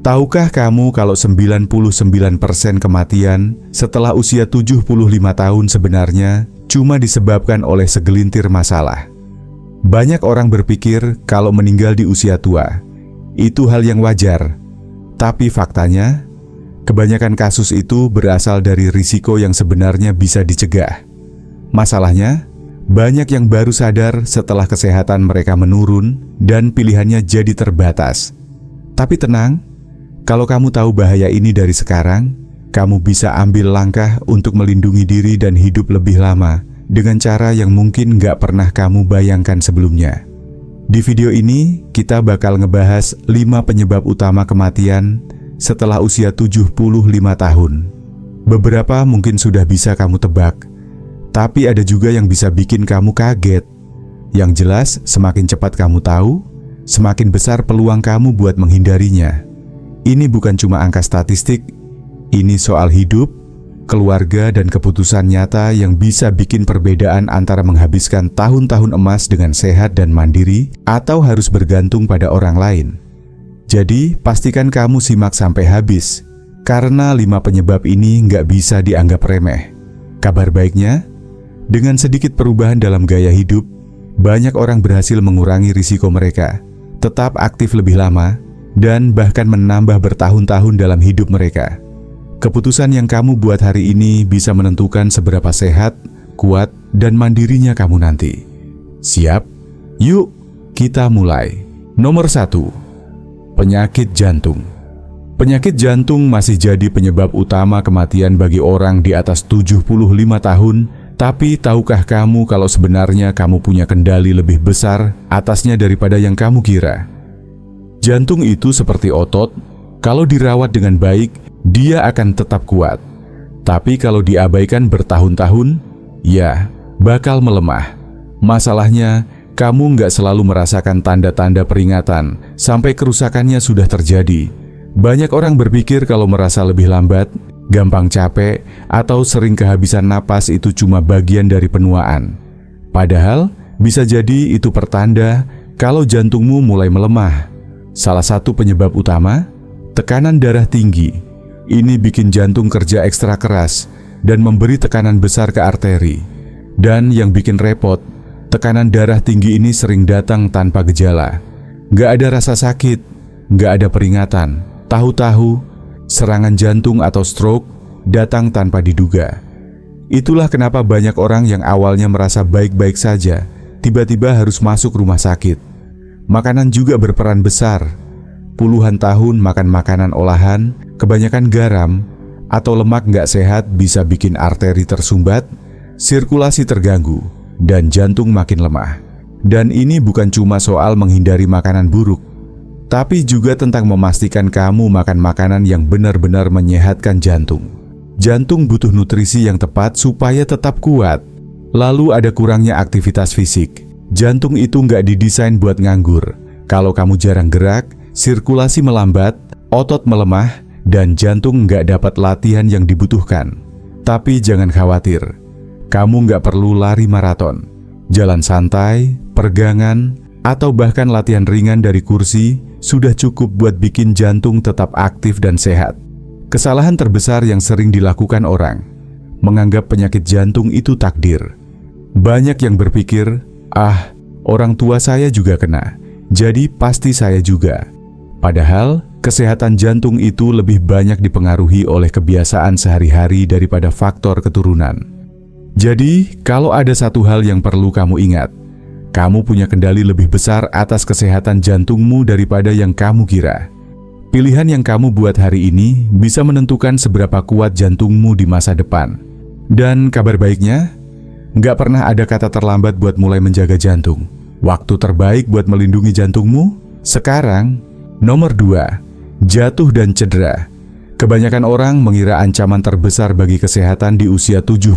Tahukah kamu kalau 99% kematian setelah usia 75 tahun sebenarnya cuma disebabkan oleh segelintir masalah? Banyak orang berpikir kalau meninggal di usia tua itu hal yang wajar. Tapi faktanya, kebanyakan kasus itu berasal dari risiko yang sebenarnya bisa dicegah. Masalahnya, banyak yang baru sadar setelah kesehatan mereka menurun dan pilihannya jadi terbatas. Tapi tenang, kalau kamu tahu bahaya ini dari sekarang, kamu bisa ambil langkah untuk melindungi diri dan hidup lebih lama dengan cara yang mungkin gak pernah kamu bayangkan sebelumnya. Di video ini, kita bakal ngebahas 5 penyebab utama kematian setelah usia 75 tahun. Beberapa mungkin sudah bisa kamu tebak, tapi ada juga yang bisa bikin kamu kaget. Yang jelas, semakin cepat kamu tahu, semakin besar peluang kamu buat menghindarinya. Ini bukan cuma angka statistik, ini soal hidup, keluarga, dan keputusan nyata yang bisa bikin perbedaan antara menghabiskan tahun-tahun emas dengan sehat dan mandiri atau harus bergantung pada orang lain. Jadi, pastikan kamu simak sampai habis, karena 5 penyebab ini nggak bisa dianggap remeh. Kabar baiknya, dengan sedikit perubahan dalam gaya hidup, banyak orang berhasil mengurangi risiko mereka, tetap aktif lebih lama, dan bahkan menambah bertahun-tahun dalam hidup mereka. Keputusan yang kamu buat hari ini bisa menentukan seberapa sehat, kuat, dan mandirinya kamu nanti. Siap? Yuk, kita mulai. Nomor 1. Penyakit jantung. Penyakit jantung masih jadi penyebab utama kematian bagi orang di atas 75 tahun, tapi tahukah kamu kalau sebenarnya kamu punya kendali lebih besar atasnya daripada yang kamu kira? Jantung itu seperti otot, kalau dirawat dengan baik, dia akan tetap kuat. Tapi kalau diabaikan bertahun-tahun, ya, bakal melemah. Masalahnya, kamu nggak selalu merasakan tanda-tanda peringatan sampai kerusakannya sudah terjadi. Banyak orang berpikir kalau merasa lebih lambat, gampang capek, atau sering kehabisan napas itu cuma bagian dari penuaan. Padahal, bisa jadi itu pertanda kalau jantungmu mulai melemah. Salah satu penyebab utama, tekanan darah tinggi. Ini bikin jantung kerja ekstra keras dan memberi tekanan besar ke arteri. Dan yang bikin repot, tekanan darah tinggi ini sering datang tanpa gejala. Nggak ada rasa sakit, nggak ada peringatan. Tahu-tahu, serangan jantung atau stroke datang tanpa diduga. Itulah kenapa banyak orang yang awalnya merasa baik-baik saja, tiba-tiba harus masuk rumah sakit. Makanan juga berperan besar. Puluhan tahun makan makanan olahan, kebanyakan garam, atau lemak nggak sehat bisa bikin arteri tersumbat, sirkulasi terganggu, dan jantung makin lemah. Dan ini bukan cuma soal menghindari makanan buruk, tapi juga tentang memastikan kamu makan makanan yang benar-benar menyehatkan jantung. Jantung butuh nutrisi yang tepat supaya tetap kuat. Lalu ada kurangnya aktivitas fisik. Jantung itu nggak didesain buat nganggur. Kalau kamu jarang gerak, sirkulasi melambat, otot melemah, dan jantung nggak dapat latihan yang dibutuhkan. Tapi jangan khawatir, kamu nggak perlu lari maraton. Jalan santai, peregangan, atau bahkan latihan ringan dari kursi sudah cukup buat bikin jantung tetap aktif dan sehat. Kesalahan terbesar yang sering dilakukan orang, menganggap penyakit jantung itu takdir. Banyak yang berpikir, orang tua saya juga kena, jadi pasti saya juga. Padahal, kesehatan jantung itu lebih banyak dipengaruhi oleh kebiasaan sehari-hari daripada faktor keturunan. Jadi, kalau ada satu hal yang perlu kamu ingat, kamu punya kendali lebih besar atas kesehatan jantungmu daripada yang kamu kira. Pilihan yang kamu buat hari ini bisa menentukan seberapa kuat jantungmu di masa depan. Dan kabar baiknya, nggak pernah ada kata terlambat buat mulai menjaga jantung. Waktu terbaik buat melindungi jantungmu sekarang. Nomor 2, jatuh dan cedera. Kebanyakan orang mengira ancaman terbesar bagi kesehatan di usia 75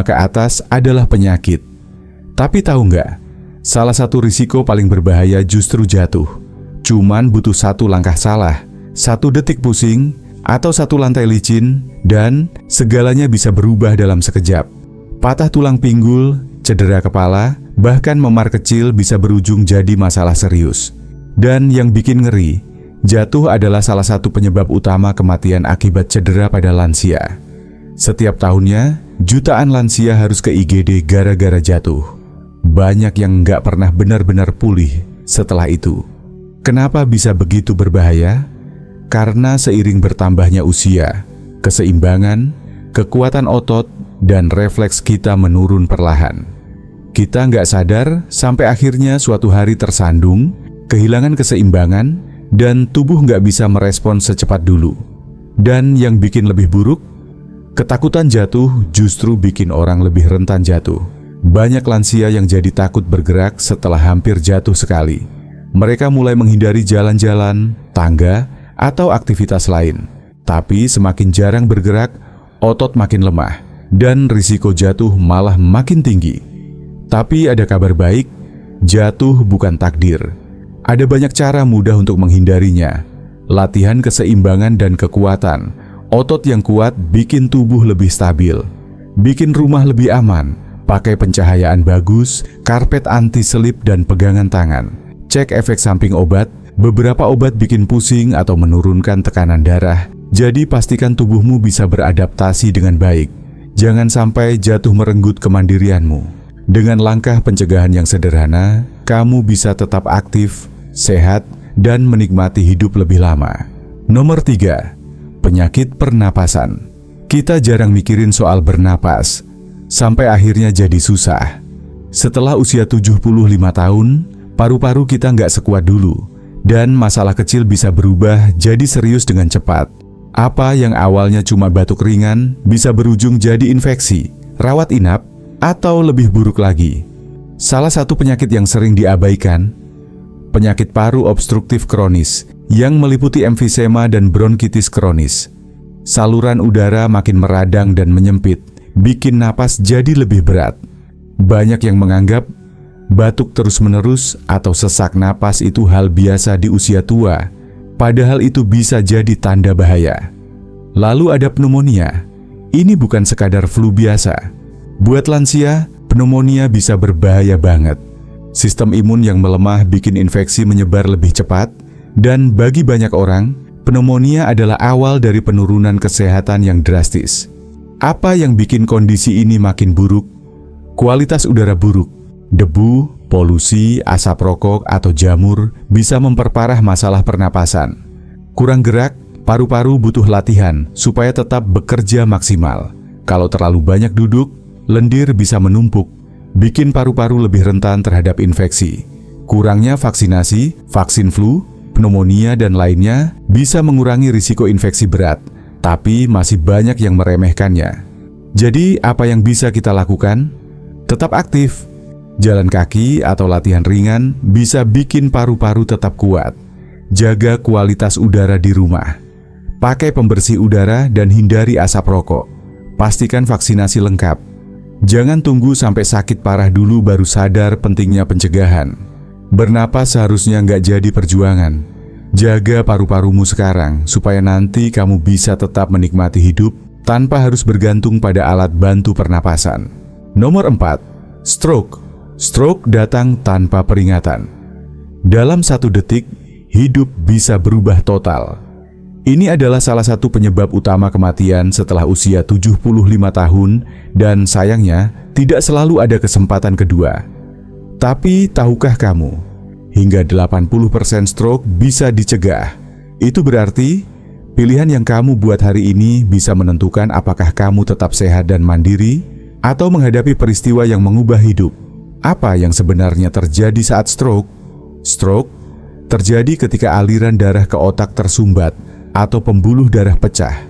ke atas adalah penyakit. Tapi tahu nggak, salah satu risiko paling berbahaya justru jatuh. Cuman butuh satu langkah salah, 1 detik pusing, atau 1 lantai licin, dan segalanya bisa berubah dalam sekejap. Patah tulang pinggul, cedera kepala, bahkan memar kecil bisa berujung jadi masalah serius. Dan yang bikin ngeri, Jatuh adalah salah satu penyebab utama kematian akibat cedera pada lansia. Setiap tahunnya, jutaan lansia harus ke IGD gara-gara jatuh. Banyak yang nggak pernah benar-benar pulih setelah itu. Kenapa bisa begitu berbahaya? Karena seiring bertambahnya usia, keseimbangan, kekuatan otot, dan refleks kita menurun perlahan. Kita nggak sadar sampai akhirnya suatu hari tersandung, kehilangan keseimbangan, dan tubuh nggak bisa merespon secepat dulu. Dan yang bikin lebih buruk, ketakutan jatuh justru bikin orang lebih rentan jatuh. Banyak lansia yang jadi takut bergerak setelah hampir jatuh sekali. Mereka mulai menghindari jalan-jalan, tangga, atau aktivitas lain. Tapi semakin jarang bergerak, otot makin lemah, dan risiko jatuh malah makin tinggi. Tapi ada kabar baik, jatuh bukan takdir. Ada banyak cara mudah untuk menghindarinya. Latihan keseimbangan dan kekuatan. Otot yang kuat bikin tubuh lebih stabil, bikin rumah lebih aman. Pakai pencahayaan bagus, karpet anti-selip dan pegangan tangan. Cek efek samping obat. Beberapa obat bikin pusing atau menurunkan tekanan darah. Jadi pastikan tubuhmu bisa beradaptasi dengan baik. Jangan sampai jatuh merenggut kemandirianmu. Dengan langkah pencegahan yang sederhana, kamu bisa tetap aktif, sehat, dan menikmati hidup lebih lama. Nomor 3. Penyakit pernapasan. Kita jarang mikirin soal bernapas, sampai akhirnya jadi susah. Setelah usia 75 tahun, paru-paru kita nggak sekuat dulu, dan masalah kecil bisa berubah jadi serius dengan cepat. Apa yang awalnya cuma batuk ringan, bisa berujung jadi infeksi, rawat inap, atau lebih buruk lagi. Salah satu penyakit yang sering diabaikan, penyakit paru obstruktif kronis yang meliputi emfisema dan bronkitis kronis. Saluran udara makin meradang dan menyempit, bikin napas jadi lebih berat. Banyak yang menganggap batuk terus-menerus atau sesak napas itu hal biasa di usia tua, padahal itu bisa jadi tanda bahaya. Lalu ada pneumonia. Ini bukan sekadar flu biasa. Buat lansia, pneumonia bisa berbahaya banget. Sistem imun yang melemah bikin infeksi menyebar lebih cepat, dan bagi banyak orang, pneumonia adalah awal dari penurunan kesehatan yang drastis. Apa yang bikin kondisi ini makin buruk? Kualitas udara buruk, debu, polusi, asap rokok, atau jamur bisa memperparah masalah pernapasan. Kurang gerak, paru-paru butuh latihan supaya tetap bekerja maksimal. Kalau terlalu banyak duduk, lendir bisa menumpuk, bikin paru-paru lebih rentan terhadap infeksi. Kurangnya vaksinasi, vaksin flu, pneumonia, dan lainnya bisa mengurangi risiko infeksi berat, tapi masih banyak yang meremehkannya. Jadi, apa yang bisa kita lakukan? Tetap aktif. Jalan kaki atau latihan ringan bisa bikin paru-paru tetap kuat. Jaga kualitas udara di rumah. Pakai pembersih udara dan hindari asap rokok. Pastikan vaksinasi lengkap. Jangan tunggu sampai sakit parah dulu baru sadar pentingnya pencegahan. Bernapas seharusnya nggak jadi perjuangan. Jaga paru-parumu sekarang supaya nanti kamu bisa tetap menikmati hidup tanpa harus bergantung pada alat bantu pernapasan. Nomor 4. Stroke. Stroke datang tanpa peringatan. Dalam 1 detik, hidup bisa berubah total. Ini adalah salah satu penyebab utama kematian setelah usia 75 tahun dan sayangnya tidak selalu ada kesempatan kedua. Tapi tahukah kamu, hingga 80% stroke bisa dicegah. Itu berarti pilihan yang kamu buat hari ini bisa menentukan apakah kamu tetap sehat dan mandiri atau menghadapi peristiwa yang mengubah hidup. Apa yang sebenarnya terjadi saat stroke? Stroke terjadi ketika aliran darah ke otak tersumbat atau pembuluh darah pecah.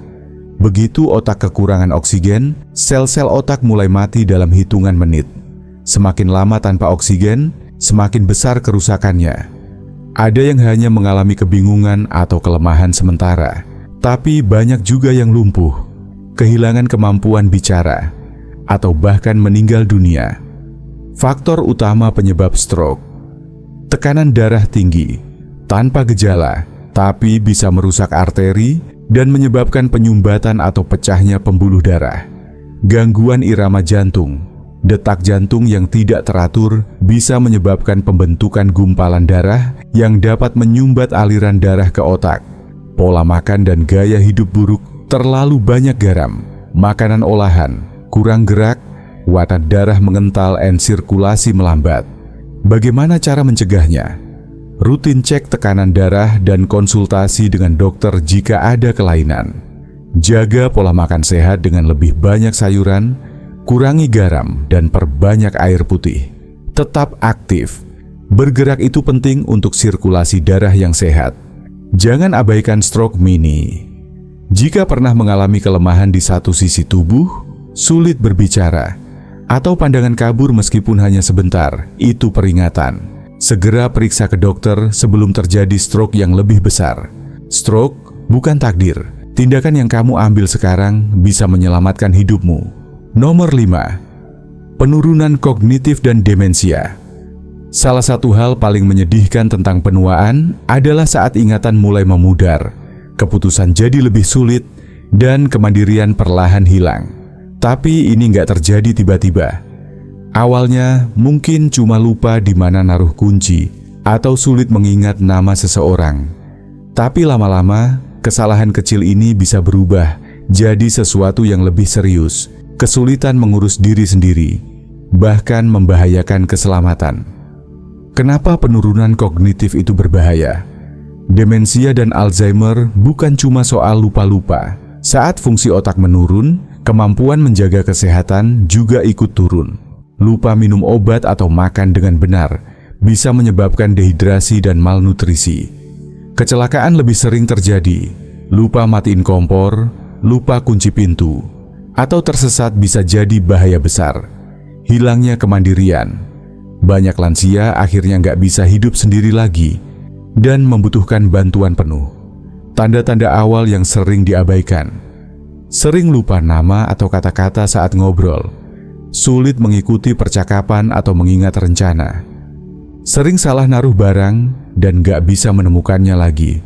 Begitu otak kekurangan oksigen, sel-sel otak mulai mati dalam hitungan menit. Semakin lama tanpa oksigen, semakin besar kerusakannya. Ada yang hanya mengalami kebingungan atau kelemahan sementara, tapi banyak juga yang lumpuh, kehilangan kemampuan bicara, atau bahkan meninggal dunia. Faktor utama penyebab stroke: tekanan darah tinggi, tanpa gejala, tapi bisa merusak arteri dan menyebabkan penyumbatan atau pecahnya pembuluh darah. Gangguan irama jantung, Detak jantung yang tidak teratur bisa menyebabkan pembentukan gumpalan darah yang dapat menyumbat aliran darah ke otak. Pola makan dan gaya hidup buruk, terlalu banyak garam, makanan olahan, kurang gerak, watak darah mengental dan sirkulasi melambat. Bagaimana cara mencegahnya? Rutin cek tekanan darah dan konsultasi dengan dokter jika ada kelainan. Jaga pola makan sehat dengan lebih banyak sayuran, kurangi garam, dan perbanyak air putih. Tetap aktif. Bergerak itu penting untuk sirkulasi darah yang sehat. Jangan abaikan stroke mini. Jika pernah mengalami kelemahan di satu sisi tubuh, sulit berbicara, atau pandangan kabur meskipun hanya sebentar, itu peringatan. Segera periksa ke dokter sebelum terjadi stroke yang lebih besar. Stroke bukan takdir. Tindakan yang kamu ambil sekarang bisa menyelamatkan hidupmu. Nomor 5. Penurunan kognitif dan demensia. Salah satu hal paling menyedihkan tentang penuaan adalah saat ingatan mulai memudar, keputusan jadi lebih sulit, dan kemandirian perlahan hilang. Tapi ini nggak terjadi tiba-tiba. Awalnya mungkin cuma lupa di mana naruh kunci atau sulit mengingat nama seseorang. Tapi lama-lama, kesalahan kecil ini bisa berubah jadi sesuatu yang lebih serius, kesulitan mengurus diri sendiri, bahkan membahayakan keselamatan. Kenapa penurunan kognitif itu berbahaya? Demensia dan Alzheimer bukan cuma soal lupa-lupa. Saat fungsi otak menurun, kemampuan menjaga kesehatan juga ikut turun. Lupa minum obat atau makan dengan benar bisa menyebabkan dehidrasi dan malnutrisi. Kecelakaan lebih sering terjadi. Lupa matiin kompor, lupa kunci pintu, atau tersesat bisa jadi bahaya besar. Hilangnya kemandirian. Banyak lansia akhirnya nggak bisa hidup sendiri lagi dan membutuhkan bantuan penuh. Tanda-tanda awal yang sering diabaikan. Sering lupa nama atau kata-kata saat ngobrol. Sulit mengikuti percakapan atau mengingat rencana. Sering salah naruh barang dan gak bisa menemukannya lagi.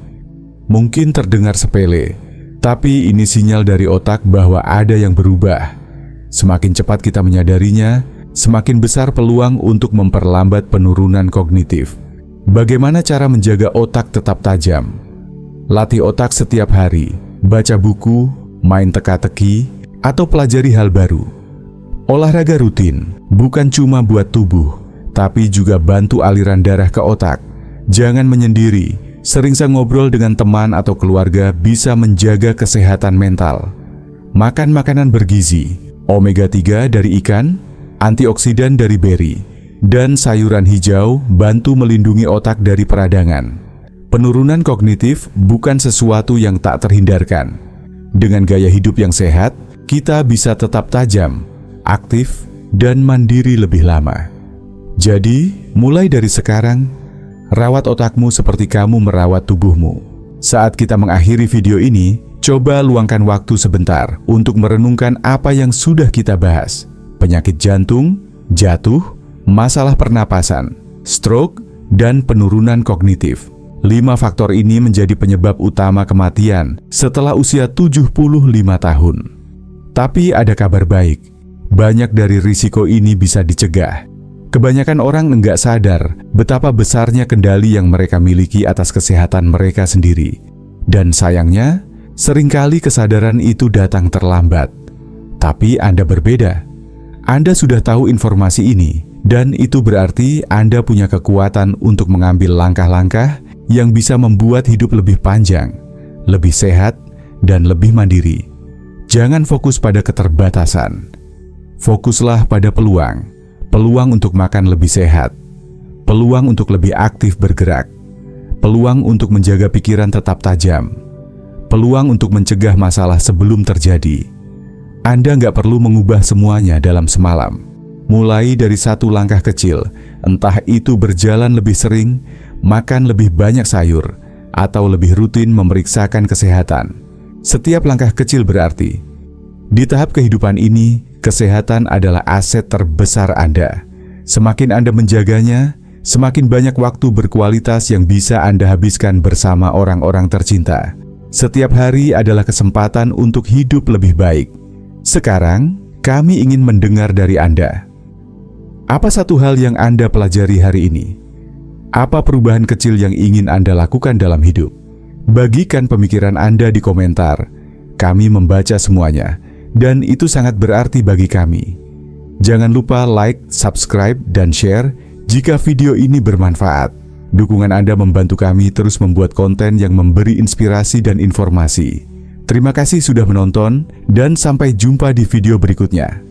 Mungkin terdengar sepele, tapi ini sinyal dari otak bahwa ada yang berubah. Semakin cepat kita menyadarinya, semakin besar peluang untuk memperlambat penurunan kognitif. Bagaimana cara menjaga otak tetap tajam? Latih otak setiap hari, baca buku, main teka-teki, atau pelajari hal baru. Olahraga rutin bukan cuma buat tubuh, tapi juga bantu aliran darah ke otak. Jangan menyendiri, sering ngobrol dengan teman atau keluarga bisa menjaga kesehatan mental. Makan makanan bergizi, omega 3 dari ikan, antioksidan dari beri, dan sayuran hijau bantu melindungi otak dari peradangan. Penurunan kognitif bukan sesuatu yang tak terhindarkan. Dengan gaya hidup yang sehat, kita bisa tetap tajam, aktif, dan mandiri lebih lama. Jadi, mulai dari sekarang, rawat otakmu seperti kamu merawat tubuhmu. Saat kita mengakhiri video ini, coba luangkan waktu sebentar untuk merenungkan apa yang sudah kita bahas. Penyakit jantung, jatuh, masalah pernapasan, stroke, dan penurunan kognitif. 5 faktor ini menjadi penyebab utama kematian setelah usia 75 tahun. Tapi ada kabar baik. Banyak dari risiko ini bisa dicegah. Kebanyakan orang enggak sadar betapa besarnya kendali yang mereka miliki atas kesehatan mereka sendiri. Dan sayangnya, seringkali kesadaran itu datang terlambat. Tapi Anda berbeda. Anda sudah tahu informasi ini, dan itu berarti Anda punya kekuatan untuk mengambil langkah-langkah yang bisa membuat hidup lebih panjang, lebih sehat, dan lebih mandiri. Jangan fokus pada keterbatasan. Fokuslah pada peluang. Peluang untuk makan lebih sehat. Peluang untuk lebih aktif bergerak. Peluang untuk menjaga pikiran tetap tajam. Peluang untuk mencegah masalah sebelum terjadi. Anda nggak perlu mengubah semuanya dalam semalam. Mulai dari satu langkah kecil, entah itu berjalan lebih sering, makan lebih banyak sayur, atau lebih rutin memeriksakan kesehatan. Setiap langkah kecil berarti. Di tahap kehidupan ini, kesehatan adalah aset terbesar Anda. Semakin Anda menjaganya, semakin banyak waktu berkualitas yang bisa Anda habiskan bersama orang-orang tercinta. Setiap hari adalah kesempatan untuk hidup lebih baik. Sekarang, kami ingin mendengar dari Anda. Apa satu hal yang Anda pelajari hari ini? Apa perubahan kecil yang ingin Anda lakukan dalam hidup? Bagikan pemikiran Anda di komentar. Kami membaca semuanya, dan itu sangat berarti bagi kami. Jangan lupa like, subscribe, dan share jika video ini bermanfaat. Dukungan Anda membantu kami terus membuat konten yang memberi inspirasi dan informasi. Terima kasih sudah menonton, dan sampai jumpa di video berikutnya.